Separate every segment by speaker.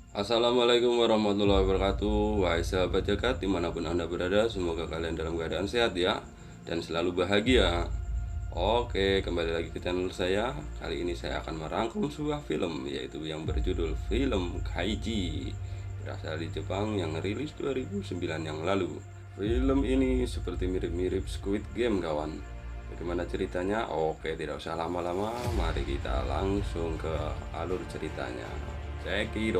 Speaker 1: Assalamualaikum warahmatullahi wabarakatuh. Wahai sahabat jagat dimanapun anda berada, semoga kalian dalam keadaan sehat ya, dan selalu bahagia. Oke, kembali lagi ke channel saya. Kali ini saya akan merangkum sebuah film, yaitu yang berjudul film Kaiji, berasal di Jepang, yang rilis 2009 yang lalu. Film ini seperti mirip-mirip Squid Game kawan. Bagaimana ceritanya? Oke, tidak usah lama-lama, mari kita langsung ke alur ceritanya. Cekidot.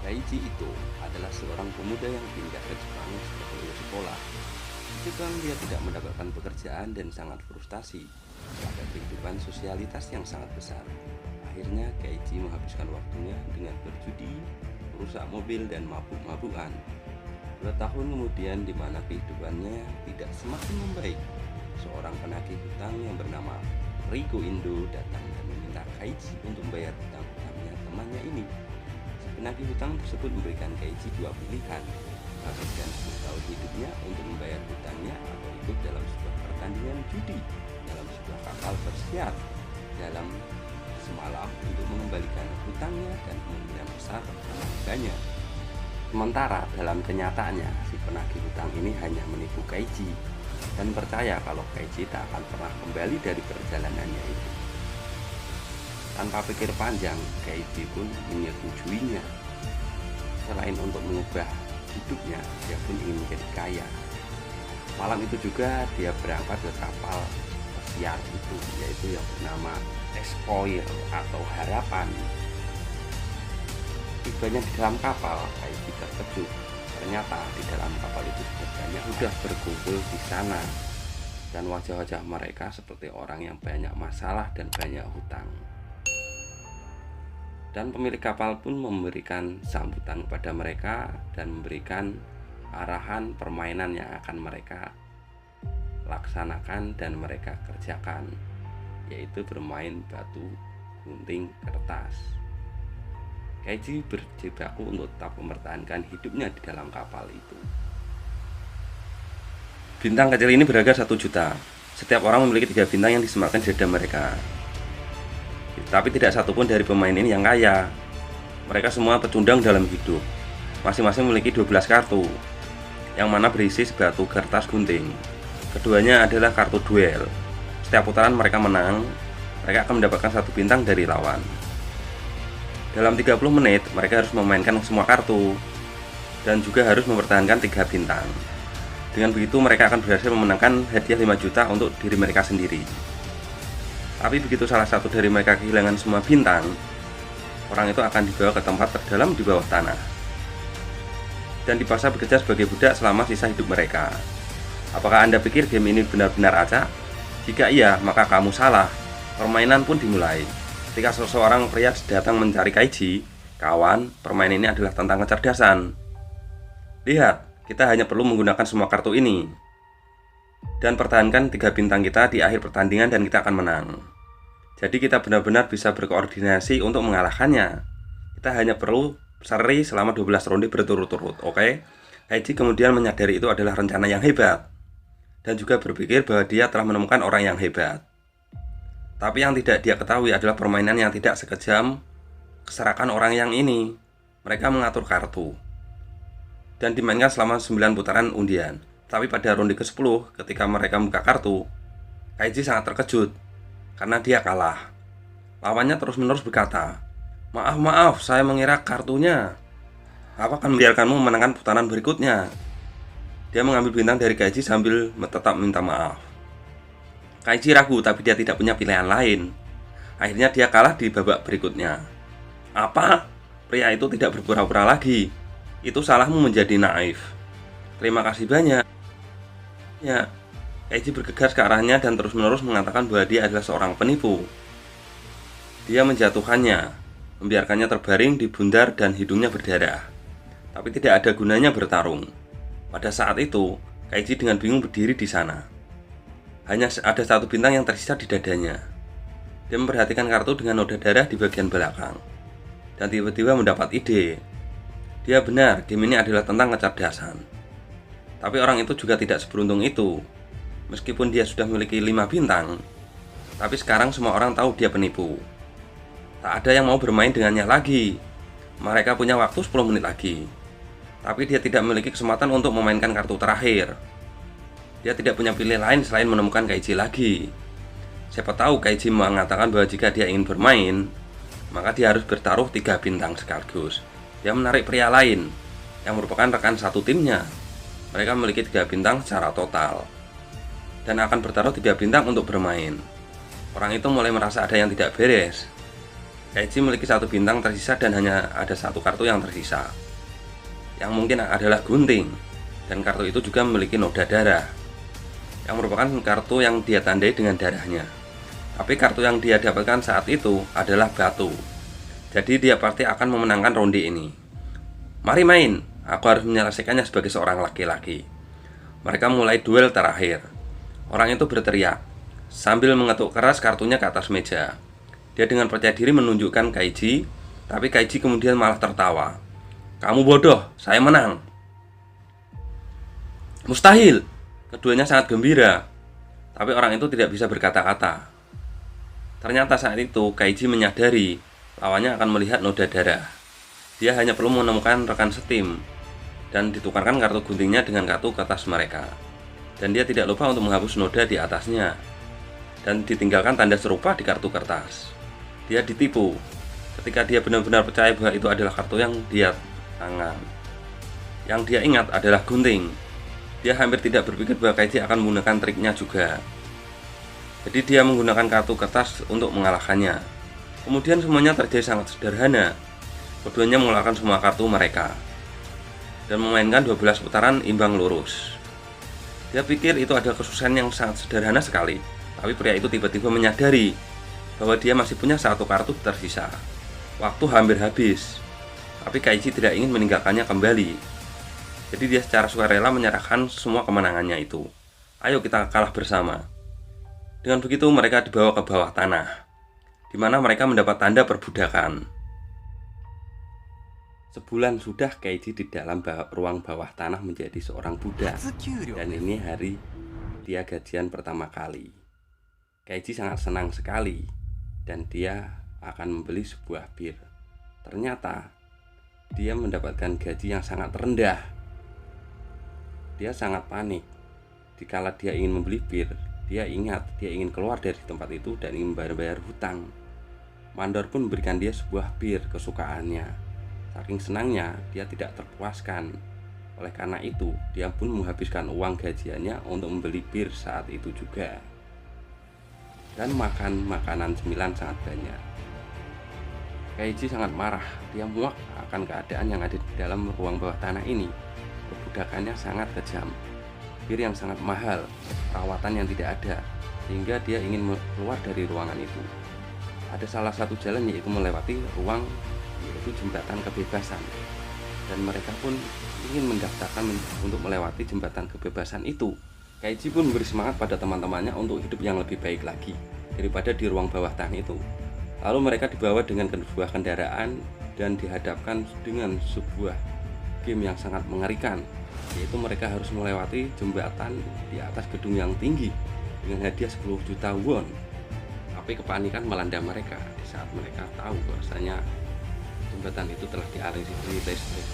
Speaker 1: Daichi itu adalah seorang pemuda yang pindah ke Jepang sebagai lulus sekolah. Di Jepang dia tidak mendapatkan pekerjaan dan sangat frustasi. Ada kehidupan sosialitas yang sangat besar. Akhirnya Keiichi menghabiskan waktunya dengan berjudi, merusak mobil dan mabuk-mabukan. 2 tahun kemudian, di mana kehidupannya tidak semakin membaik, seorang penagih hutang yang bernama Riko Indo datang dan meminta Keiichi untuk membayar hutang-hutangnya temannya ini. Si penagih hutang tersebut memberikan Keiichi dua pilihan: menghabiskan 10 tahun hidupnya untuk membayar hutangnya, atau ikut dalam sebuah pertandingan judi dalam sebuah kapal bersiar dalam semalam untuk mengembalikan hutangnya dan kemungkinan besar banyak. Sementara dalam kenyataannya, si penagih hutang ini hanya menipu Keiichi dan percaya kalau Keiichi tak akan pernah kembali dari perjalanannya itu. Tanpa pikir panjang, Keiichi pun menyetujuinya. Selain untuk mengubah hidupnya, dia pun ingin menjadi kaya. Malam itu juga dia berangkat ke kapal pesiar itu, yaitu yang bernama Espoir atau Harapan. Tibanya di dalam kapal, Keiichi terkejut. Ternyata di dalam kapal itu sudah berkumpul di sana, dan wajah-wajah mereka seperti orang yang banyak masalah dan banyak hutang. Dan pemilik kapal pun memberikan sambutan kepada mereka dan memberikan arahan permainan yang akan mereka laksanakan dan mereka kerjakan, yaitu bermain batu, gunting, kertas. Keiichi berjibaku untuk tetap mempertahankan hidupnya di dalam kapal itu. Bintang kecil ini berharga 1 juta. Setiap orang memiliki 3 bintang yang disematkan di dada mereka. Tapi tidak satupun dari pemain ini yang kaya. Mereka semua pecundang dalam hidup. Masing-masing memiliki 12 kartu, yang mana berisi batu, kertas, gunting. Keduanya adalah kartu duel. Setiap putaran mereka menang, mereka akan mendapatkan 1 bintang dari lawan. Dalam 30 menit, mereka harus memainkan semua kartu dan juga harus mempertahankan 3 bintang. Dengan begitu, mereka akan berhasil memenangkan hadiah 5 juta untuk diri mereka sendiri. Tapi begitu salah satu dari mereka kehilangan semua bintang, orang itu akan dibawa ke tempat terdalam di bawah tanah dan dipaksa bekerja sebagai budak selama sisa hidup mereka. Apakah Anda pikir game ini benar-benar acak? Jika iya, maka kamu salah. Permainan pun dimulai. Ketika seseorang pria datang mencari Keiichi, kawan, permainan ini adalah tentang kecerdasan. Lihat, kita hanya perlu menggunakan semua kartu ini dan pertahankan 3 bintang kita di akhir pertandingan dan kita akan menang. Jadi kita benar-benar bisa berkoordinasi untuk mengalahkannya. Kita hanya perlu seri selama 12 ronde berturut-turut, oke? Keiichi kemudian menyadari itu adalah rencana yang hebat dan juga berpikir bahwa dia telah menemukan orang yang hebat. Tapi yang tidak dia ketahui adalah permainan yang tidak sekejam keserakan orang yang ini. Mereka mengatur kartu dan dimainkan selama 9 putaran undian. Tapi pada ronde ke-10, ketika mereka membuka kartu, Keiichi sangat terkejut karena dia kalah. Lawannya terus-menerus berkata, Maaf, saya mengira kartunya. Aku akan membiarkanmu memenangkan putaran berikutnya." Dia mengambil bintang dari Keiichi sambil tetap minta maaf. Keiichi ragu, tapi dia tidak punya pilihan lain. Akhirnya dia kalah di babak berikutnya. "Apa? Pria itu tidak berpura-pura lagi. Itu salahmu menjadi naif. Terima kasih banyak." Ya, Keiichi bergegas ke arahnya dan terus-menerus mengatakan bahwa dia adalah seorang penipu. Dia menjatuhkannya, membiarkannya terbaring di bundar dan hidungnya berdarah. Tapi tidak ada gunanya bertarung. Pada saat itu, Keiichi dengan bingung berdiri di sana. Hanya ada 1 bintang yang tersisa di dadanya. Dia memperhatikan kartu dengan noda darah di bagian belakang dan tiba-tiba mendapat ide. Dia benar, game ini adalah tentang kecerdasan. Tapi orang itu juga tidak seberuntung itu. Meskipun dia sudah memiliki 5 bintang, tapi sekarang semua orang tahu dia penipu. Tak ada yang mau bermain dengannya lagi. Mereka punya waktu 10 menit lagi. Tapi dia tidak memiliki kesempatan untuk memainkan kartu terakhir. Dia tidak punya pilihan lain selain menemukan Kaiji lagi. Siapa tahu Kaiji mengatakan bahwa jika dia ingin bermain, maka dia harus bertaruh 3 bintang sekaligus. Dia menarik pria lain yang merupakan rekan satu timnya. Mereka memiliki 3 bintang secara total dan akan bertaruh 3 bintang untuk bermain. Orang itu mulai merasa ada yang tidak beres. Kaiji memiliki 1 bintang tersisa dan hanya ada 1 kartu yang tersisa, yang mungkin adalah gunting, dan kartu itu juga memiliki noda darah, yang merupakan kartu yang dia tandai dengan darahnya. Tapi kartu yang dia dapatkan saat itu adalah batu. Jadi dia pasti akan memenangkan ronde ini. Mari main, aku harus menyelesaikannya sebagai seorang laki-laki. Mereka mulai duel terakhir. Orang itu berteriak sambil mengetuk keras kartunya ke atas meja. Dia dengan percaya diri menunjukkan Kaiji, tapi Kaiji kemudian malah tertawa. Kamu bodoh, saya menang. Mustahil. Keduanya sangat gembira, tapi orang itu tidak bisa berkata-kata. Ternyata saat itu Kaiji menyadari lawannya akan melihat noda darah. Dia hanya perlu menemukan rekan setim dan ditukarkan kartu guntingnya dengan kartu kertas mereka. Dan dia tidak lupa untuk menghapus noda di atasnya dan ditinggalkan tanda serupa di kartu kertas. Dia ditipu ketika dia benar-benar percaya bahwa itu adalah kartu yang dia tangan. Yang dia ingat adalah gunting. Dia hampir tidak berpikir bahwa Kaiji akan menggunakan triknya juga. Jadi dia menggunakan kartu kertas untuk mengalahkannya. Kemudian semuanya terjadi sangat sederhana. Keduanya mengeluarkan semua kartu mereka dan memainkan 12 putaran imbang lurus. Dia pikir itu adalah kesuksesan yang sangat sederhana sekali. Tapi pria itu tiba-tiba menyadari bahwa dia masih punya 1 kartu tersisa. Waktu hampir habis, tapi Kaiji tidak ingin meninggalkannya kembali. Jadi dia secara sukarela menyerahkan semua kemenangannya itu. Ayo kita kalah bersama. Dengan begitu mereka dibawa ke bawah tanah, di mana mereka mendapat tanda perbudakan. Sebulan sudah Kaiji di dalam ruang bawah tanah menjadi seorang budak. Dan ini hari dia gajian pertama kali. Kaiji sangat senang sekali dan dia akan membeli sebuah bir. Ternyata dia mendapatkan gaji yang sangat rendah. Dia sangat panik. Dikala dia ingin membeli bir, dia ingat dia ingin keluar dari tempat itu dan ingin membayar hutang. Mandor pun memberikan dia sebuah bir kesukaannya. Saking senangnya, dia tidak terpuaskan. Oleh karena itu, dia pun menghabiskan uang gajiannya untuk membeli bir saat itu juga. Dan makan makanan cemilan sangat banyak. Kaiji sangat marah. Dia muak akan keadaan yang ada di dalam ruang bawah tanah ini. Perbudakannya sangat kejam. Bir yang sangat mahal, perawatan yang tidak ada, sehingga dia ingin keluar dari ruangan itu. Ada salah satu jalan yaitu melewati ruang, yaitu jembatan kebebasan. Dan mereka pun ingin mendaftarkan untuk melewati jembatan kebebasan itu. Kaiji pun memberi semangat pada teman-temannya untuk hidup yang lebih baik lagi daripada di ruang bawah tanah itu. Lalu mereka dibawa dengan sebuah kendaraan dan dihadapkan dengan sebuah game yang sangat mengerikan, yaitu mereka harus melewati jembatan di atas gedung yang tinggi dengan hadiah 10 juta won. Tapi kepanikan melanda mereka di saat mereka tahu bahwasanya jembatan itu telah dialiri listrik.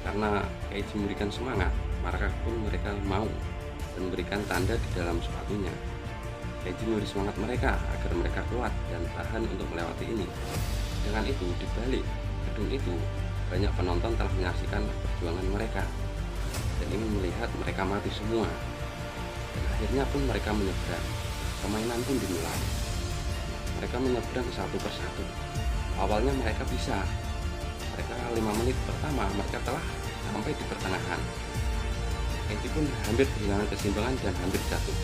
Speaker 1: Karena Kaiji memberikan semangat, maka pun mereka mau dan memberikan tanda di dalam sepatunya. Kaiji memberi semangat mereka agar mereka kuat dan tahan untuk melewati ini. Dengan itu, di balik gedung itu banyak penonton telah menyaksikan perjuangan mereka dan ingin melihat mereka mati semua. Dan akhirnya pun mereka menyeberang. Permainan pun dimulai. Mereka menyeberang satu persatu. Awalnya mereka bisa. Mereka 5 menit pertama mereka telah sampai di pertengahan. Kaiji pun hampir kehilangan keseimbangan dan hampir jatuh.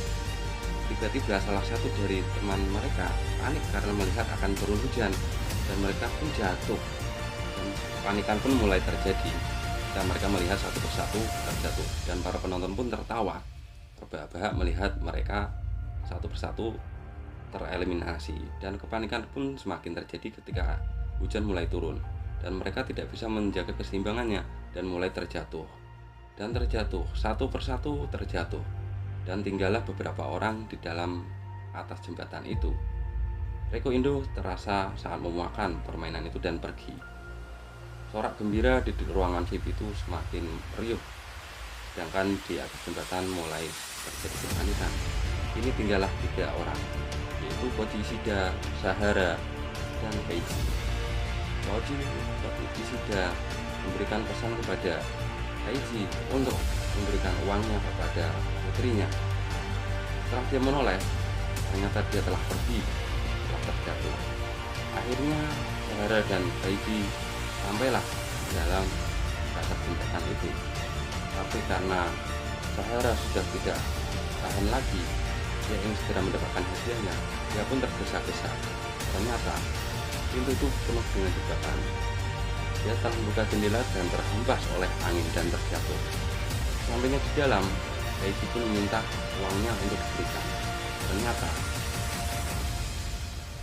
Speaker 1: Tiba-tiba salah satu dari teman mereka panik karena melihat akan turun hujan dan mereka pun jatuh. Dan kepanikan pun mulai terjadi. Dan mereka melihat satu persatu terjatuh dan para penonton pun tertawa terbahak-bahak melihat mereka satu persatu tereliminasi. Dan kepanikan pun semakin terjadi ketika hujan mulai turun. dan mereka tidak bisa menjaga keseimbangannya dan mulai terjatuh. Dan terjatuh, satu persatu terjatuh. Dan tinggallah beberapa orang di dalam atas jembatan itu. Reko Indo terasa sangat memuakan permainan itu dan pergi. Sorak gembira di ruangan VIP itu semakin riuh. Sedangkan di atas jembatan mulai terjadi kepanikan. Ini tinggallah 3 orang, yaitu Koji Ishida, Sahara, dan Keiichi. Koji Ishida memberikan pesan kepada Keiichi untuk memberikan uangnya kepada putrinya. Setelah dia menoleh, ternyata dia telah pergi setelah terjatuh. Akhirnya Sahara dan Keiichi sampailah dalam atas jembatan itu. Tapi karena Sahara sudah tidak tahan lagi, dia ingin segera mendapatkan hadiahnya. Dia pun tergesa-gesa. Ternyata pintu itu penuh dengan jebakan. Dia telah membuka jendela dan terhempas oleh angin dan terjatuh. Sampainya di dalam, Keiichi pun meminta uangnya untuk diberikan. Ternyata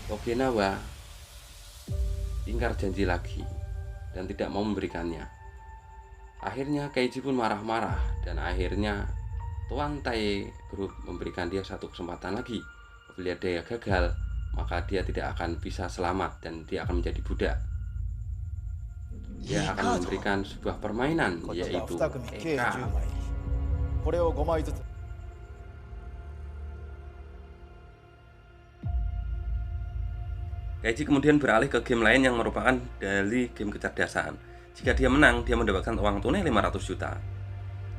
Speaker 1: Togenawa ingkar janji lagi dan tidak mau memberikannya. Akhirnya Keiichi pun marah-marah dan akhirnya Tuan Tai Group memberikan dia satu kesempatan lagi. Apabila dia gagal, maka dia tidak akan bisa selamat dan dia akan menjadi budak. Dia akan memberikan sebuah permainan, yaitu Eka. Keiichi kemudian beralih ke game lain yang merupakan dari game kecerdasan. Jika dia menang, dia mendapatkan uang tunai 500 juta.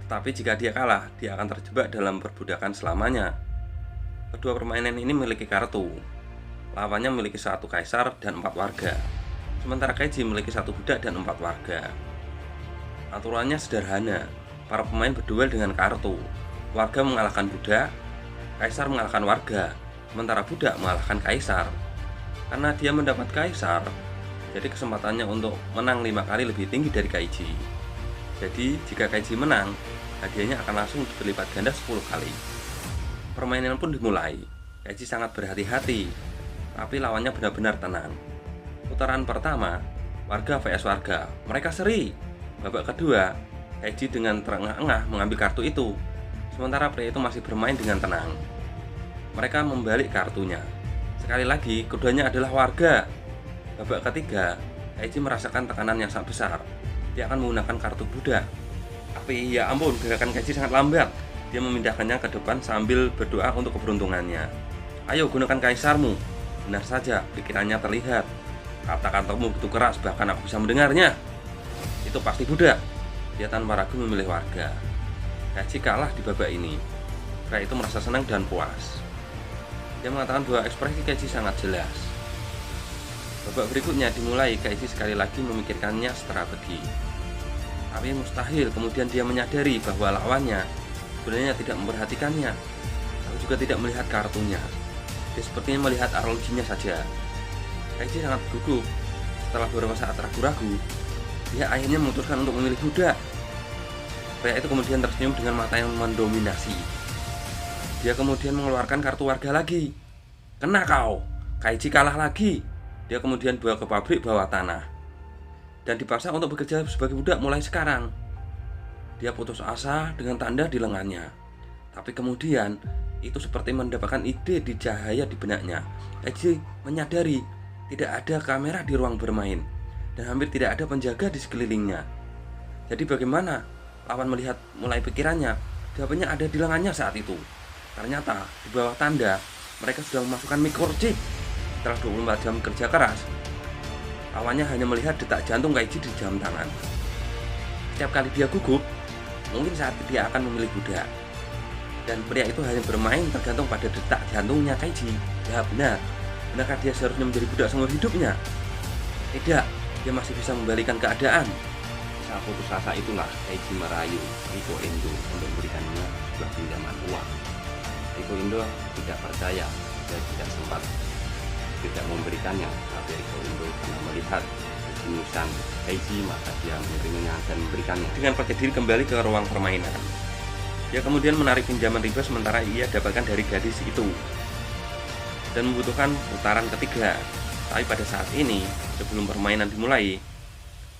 Speaker 1: Tetapi jika dia kalah, dia akan terjebak dalam perbudakan selamanya. Kedua permainan ini memiliki kartu. Lawannya memiliki 1 kaisar dan 4 warga. Sementara Keiichi memiliki 1 budak dan 4 warga. Aturannya sederhana. Para pemain berduel dengan kartu. Warga mengalahkan budak, kaisar mengalahkan warga, sementara budak mengalahkan kaisar. Karena dia mendapat kaisar, jadi kesempatannya untuk menang 5 kali lebih tinggi dari Keiichi. Jadi jika Keiichi menang, hadiahnya akan langsung berlipat ganda 10 kali. Permainan pun dimulai. Keiichi sangat berhati-hati, tapi lawannya benar-benar tenang. Putaran pertama, warga vs warga, mereka seri. Babak kedua, Keiichi dengan terengah-engah mengambil kartu itu, sementara pria itu masih bermain dengan tenang. Mereka membalik kartunya. Sekali lagi, keduanya adalah warga. Babak ketiga, Keiichi merasakan tekanan yang sangat besar. Dia akan menggunakan kartu budak. Tapi ya ampun, gerakan Keiichi sangat lambat. Dia memindahkannya ke depan sambil berdoa untuk keberuntungannya. Ayo gunakan kaisarmu. Benar saja, pikirannya terlihat. Kata-katamu begitu keras, bahkan aku bisa mendengarnya. Itu pasti budak. Dia tanpa ragu memilih warga. Keiichi kalah di babak ini. Pria itu merasa senang dan puas. Dia mengatakan bahwa ekspresi Keiichi sangat jelas. Babak berikutnya dimulai. Keiichi sekali lagi memikirkannya strategi. Tapi mustahil kemudian dia menyadari bahwa lawannya sebenarnya tidak memperhatikannya, atau juga tidak melihat kartunya. Dia sepertinya melihat arlojinya saja. Keiichi sangat gugup. Setelah beberapa saat ragu-ragu, dia akhirnya memutuskan untuk memilih budak. Pria itu kemudian tersenyum dengan mata yang mendominasi. Dia kemudian mengeluarkan kartu warga lagi. Kena kau. Keiichi kalah lagi. Dia kemudian bawa ke pabrik bawah tanah dan dipaksa untuk bekerja sebagai budak mulai sekarang. Dia putus asa dengan tanda di lengannya. Tapi kemudian itu seperti mendapatkan ide di cahaya di benaknya. Keiichi menyadari tidak ada kamera di ruang bermain dan hampir tidak ada penjaga di sekelilingnya. Jadi bagaimana lawan melihat mulai pikirannya? Jawabannya ada di lengannya saat itu. Ternyata di bawah tanda mereka sudah memasukkan microchip. Setelah 24 jam kerja keras, lawannya hanya melihat detak jantung Keiichi di jam tangan. Setiap kali dia gugup, mungkin saat dia akan memilih budak. Dan pria itu hanya bermain tergantung pada detak jantungnya Keiichi. Ya benar, benarkah dia seharusnya menjadi budak seumur hidupnya? Tidak, dia masih bisa membalikan keadaan. Saat putus asa itulah Keiichi merayu Riko Indo untuk memberikannya sebuah pinjaman uang. Riko Indo tidak percaya dan tidak sempat tidak memberikannya, tapi Riko Indo karena melihat kejeniusan Keiichi maka dia menerimanya dan memberikannya. Dengan percaya diri kembali ke ruang permainan, dia kemudian menarik pinjaman riba sementara ia dapatkan dari gadis itu dan membutuhkan putaran ketiga. Tapi pada saat ini, sebelum permainan dimulai,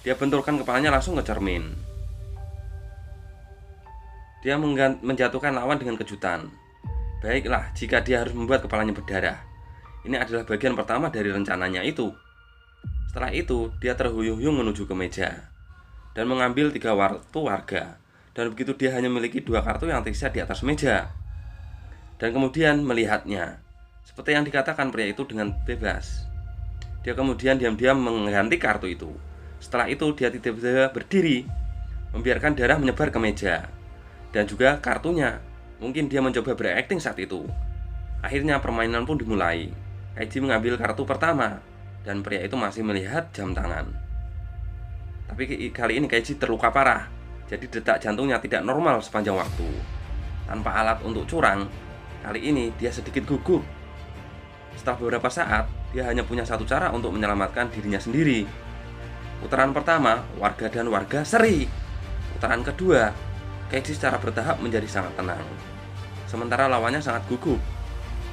Speaker 1: Dia benturkan kepalanya langsung ke cermin. Dia menjatuhkan lawan dengan kejutan. Baiklah, jika dia harus membuat kepalanya berdarah. Ini adalah bagian pertama dari rencananya itu. Setelah itu, dia terhuyung-huyung menuju ke meja dan mengambil 3 kartu warga. Dan begitu dia hanya memiliki 2 kartu yang tersisa di atas meja. Dan kemudian melihatnya. Seperti yang dikatakan pria itu dengan bebas. Dia kemudian diam-diam mengganti kartu itu. Setelah itu dia tiba-tiba berdiri, membiarkan darah menyebar ke meja dan juga kartunya. Mungkin dia mencoba berakting saat itu. Akhirnya permainan pun dimulai. Kaiji mengambil kartu pertama dan pria itu masih melihat jam tangan. Tapi kali ini Kaiji terluka parah. Jadi detak jantungnya tidak normal sepanjang waktu. Tanpa alat untuk curang, kali ini dia sedikit gugup. Setelah beberapa saat, dia hanya punya satu cara untuk menyelamatkan dirinya sendiri. Putaran pertama, warga dan warga seri. Putaran kedua, Kaiji secara bertahap menjadi sangat tenang. Sementara lawannya sangat gugup.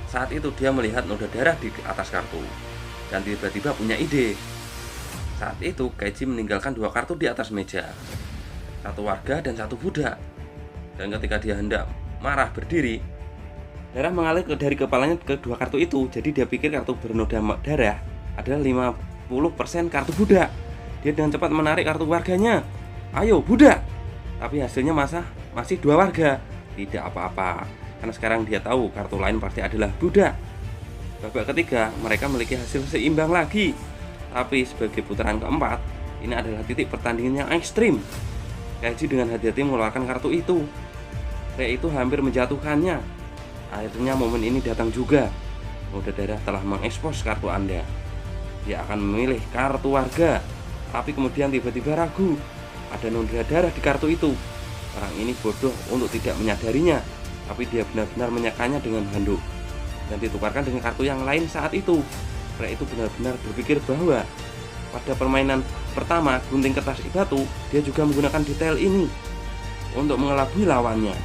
Speaker 1: Saat itu dia melihat noda darah di atas kartu dan tiba-tiba punya ide. Saat itu Kaiji meninggalkan 2 kartu di atas meja, 1 warga dan 1 budak. Dan ketika dia hendak marah berdiri, darah mengalir dari kepalanya ke 2 kartu itu. Jadi dia pikir kartu bernoda darah adalah 50% kartu budak. Dia dengan cepat menarik kartu warganya. Ayo budak. Tapi hasilnya masih 2 warga. Tidak apa-apa, karena sekarang dia tahu kartu lain pasti adalah budak. Babak ketiga mereka memiliki hasil seimbang lagi. Tapi sebagai putaran keempat, ini adalah titik pertandingan yang ekstrim. Kaiji dengan hati-hati mengeluarkan kartu itu. Pria itu hampir menjatuhkannya. Akhirnya momen ini datang juga. Noda darah telah mengekspos kartu Anda. Dia akan memilih kartu warga. Tapi kemudian tiba-tiba ragu. Ada noda darah di kartu itu. Orang ini bodoh untuk tidak menyadarinya, tapi dia benar-benar menyekannya dengan handuk dan ditukarkan dengan kartu yang lain saat itu. Pria itu benar-benar berpikir bahwa pada permainan pertama gunting kertas batu, dia juga menggunakan detail ini untuk mengelabui lawannya.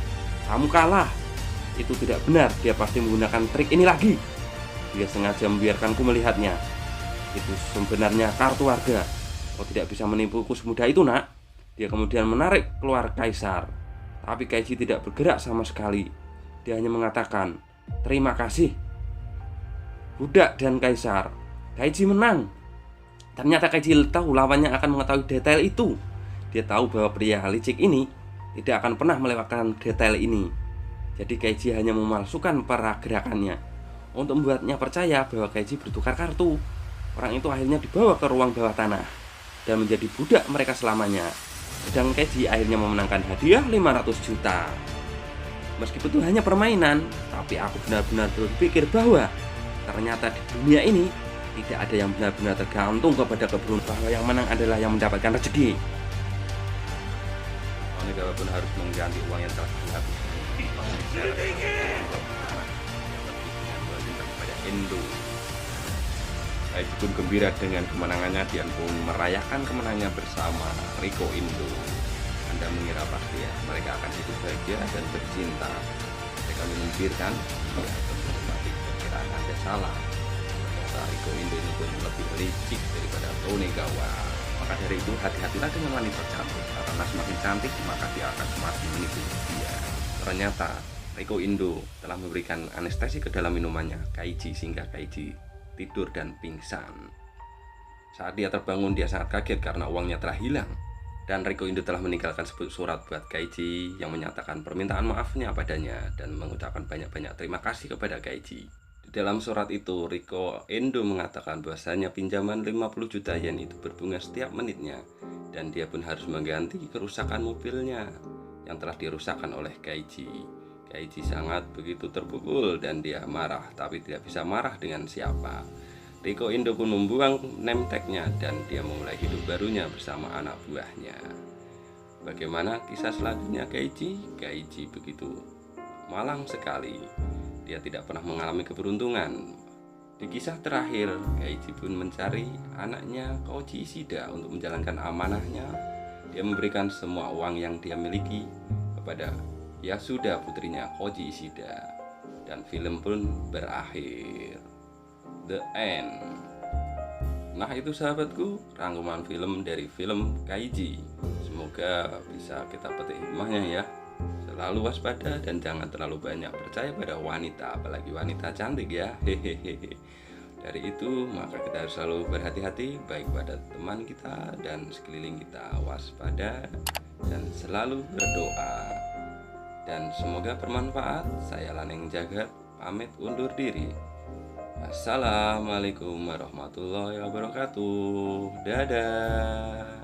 Speaker 1: Kamu kalah. Itu tidak benar, dia pasti menggunakan trik ini lagi. Dia sengaja membiarkanku melihatnya. Itu sebenarnya kartu warga. Kau tidak bisa menipuku semudah itu, nak. Dia kemudian menarik keluar kaisar. Tapi Kaiji tidak bergerak sama sekali. Dia hanya mengatakan, terima kasih. Budak dan kaisar. Kaiji menang. Ternyata Kaiji tahu lawannya akan mengetahui detail itu. Dia tahu bahwa pria licik ini tidak akan pernah melewatkan detail ini. Jadi Kaiji hanya memalsukan para gerakannya untuk membuatnya percaya bahwa Kaiji bertukar kartu. Orang itu akhirnya dibawa ke ruang bawah tanah dan menjadi budak mereka selamanya. Dan Kaiji akhirnya memenangkan hadiah 500 juta. Meskipun itu hanya permainan, tapi aku benar-benar berpikir bahwa ternyata di dunia ini tidak ada yang benar-benar tergantung kepada keberuntungan, bahwa yang menang adalah yang mendapatkan rezeki. Onigawa pun harus mengganti uang yang telah dihabiskan kepada Endo. Kaiji pun gembira dengan kemenangannya dan pun merayakan kemenangannya bersama Riko Indo. Anda mengira pasti ya mereka akan hidup bahagia dan bercinta. Mereka memikirkan, ya tentu tapi perkiraan Anda salah. Ternyata Riko Indo ini pun lebih licik daripada Onigawa. Maka dari itu hati-hatilah dengan wanita cantik, karena semakin cantik maka dia akan semakin menipu dia. Ternyata Riko Indo telah memberikan anestesi ke dalam minumannya Kaiji sehingga Kaiji tidur dan pingsan. Saat dia terbangun dia sangat kaget karena uangnya telah hilang. Dan Riko Indo telah meninggalkan sebuah surat buat Kaiji yang menyatakan permintaan maafnya padanya dan mengucapkan banyak-banyak terima kasih kepada Kaiji. Di dalam surat itu Riko Indo mengatakan bahwasanya pinjaman 50 juta yen itu berbunga setiap menitnya dan dia pun harus mengganti kerusakan mobilnya yang telah dirusakkan oleh Kaiji. Kaiji sangat begitu terpukul dan dia marah, tapi tidak bisa marah dengan siapa. Riko Indo pun membuang name tag-nya dan dia memulai hidup barunya bersama anak buahnya. Bagaimana kisah selanjutnya Kaiji? Kaiji begitu malang sekali. Dia tidak pernah mengalami keberuntungan. Di kisah terakhir, Kaiji pun mencari anaknya Koji Ishida untuk menjalankan amanahnya. Dia memberikan semua uang yang dia miliki kepada Yasuda putrinya Koji Ishida. Dan film pun berakhir. The end. Nah itu sahabatku, rangkuman film dari film Kaiji. Semoga bisa kita petik hikmahnya ya. Selalu waspada dan jangan terlalu banyak percaya pada wanita, apalagi wanita cantik ya. Hehehe. Dari itu maka kita harus selalu berhati-hati baik pada teman kita dan sekeliling kita, waspada dan selalu berdoa. Dan semoga bermanfaat. Saya Laneng Jagat pamit undur diri. Assalamualaikum warahmatullahi wabarakatuh. Dadah.